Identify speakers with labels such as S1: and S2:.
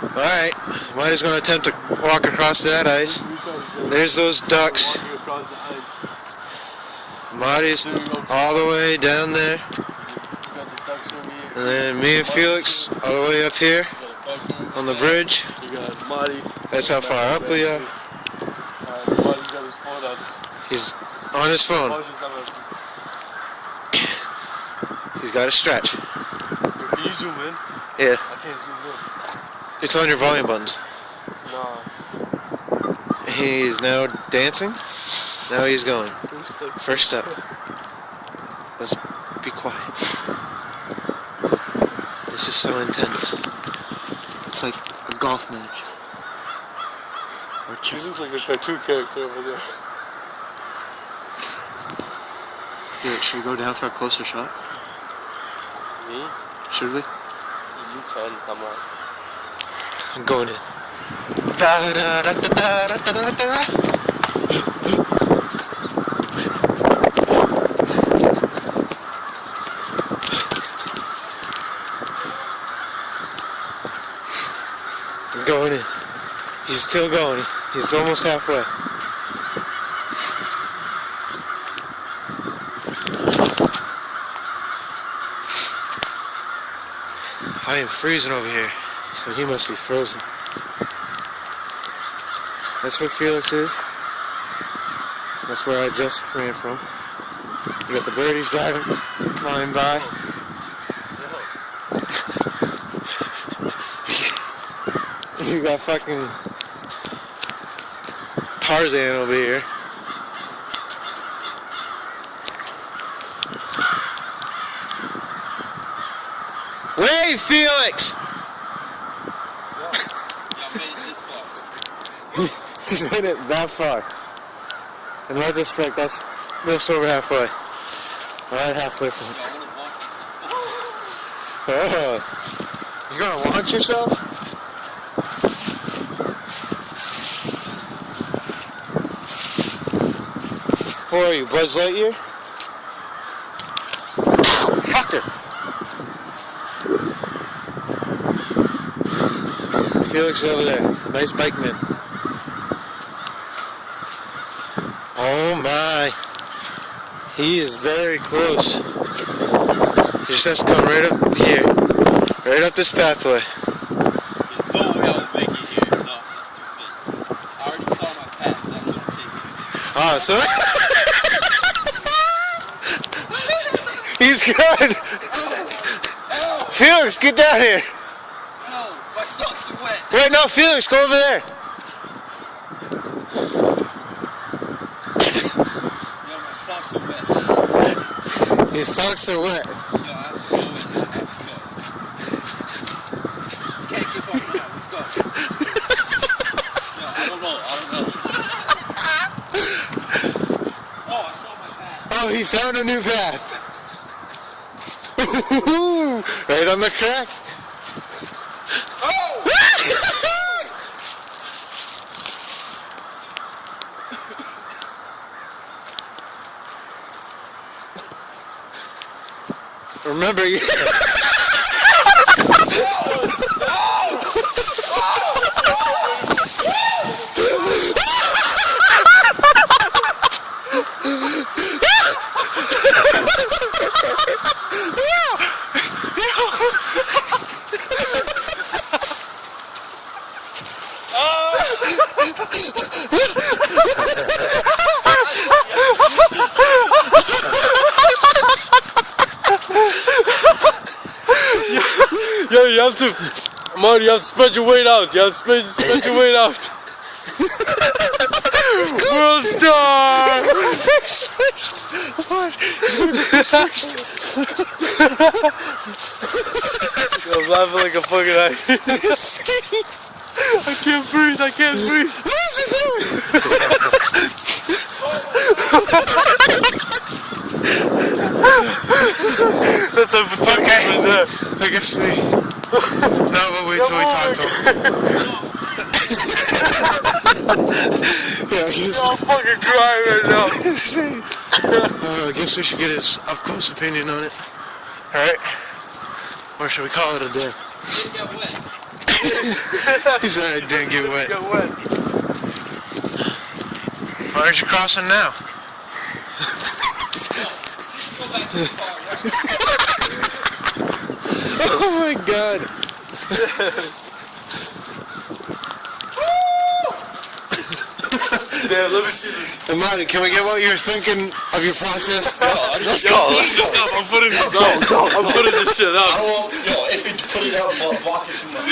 S1: Alright, Marty's going to attempt to walk across that ice. There's those ducks. Marty's all the way down there. And then me and Felix all the way up here on the bridge. That's how far up we are. He's on his phone. He's got to stretch.
S2: Can you zoom in?
S1: Yeah.
S2: I can't zoom in.
S1: It's on your volume buttons.
S2: No.
S1: He's now dancing. Now he's going. First step. Let's be quiet. This is so intense. It's like a golf match. Or chess.
S2: This is like a cartoon character over there.
S1: Here, should we go down for a closer shot?
S2: Me?
S1: Should we?
S2: You can, come on.
S1: I'm going in. Da, da, da, da, da, da, da, da. I'm going in. He's still going. He's almost halfway. I am freezing over here, so he must be frozen. That's where Felix is. That's where I just ran from. You got the birdies driving, flying by. You got fucking Tarzan over here. Wait, Felix! He's made it that far. In retrospect, that's just over halfway. Right halfway from it. Oh, you gonna launch yourself? Who are you, Buzz Lightyear? Fucker! Felix is over there. Nice bike man. Oh my. He is very close. He just has to come right up here. Right up this pathway.
S3: There's no way I'll make it here. No, that's too thick. I already saw my pass. That's what I'm taking.
S1: Ah, so... He's good! Felix, get down here!
S3: No, my socks are wet.
S1: Wait, no, Felix, go over there.
S3: Yo, my socks are wet.
S1: His socks are wet.
S3: Yo, I have to go in. Let's go. Can't give up now. Let's go. Yo, I don't know. Oh, I saw my path.
S1: Oh, he found a new path. Right on the crack.
S3: Oh!
S1: Remember, you...
S2: Yo, you have to, Marty, you have to spread your weight out. You have to spread your weight out. World star! Yo, I'm laughing like a fucking idiot. I can't breathe, I can't breathe.
S1: What is he doing?
S2: That's a fucking right there.
S1: I guess we... No, we'll wait till we talk to him. Yeah, I guess...
S2: I'm fucking crying right now.
S1: I guess we should get his up-close opinion on it. Alright? Or should we call it a day?
S3: Didn't get wet.
S1: He said I didn't get wet.
S2: Get wet.
S1: Why aren't you crossing now?
S3: Go back to the car,
S1: Oh my god.
S2: Damn, let me see this.
S1: Amadi, can we get what you're thinking of your process?
S3: Let's go, let's go.
S2: I'm putting this up. I'm putting this shit up.
S3: I don't want, if you put it up, block it too much.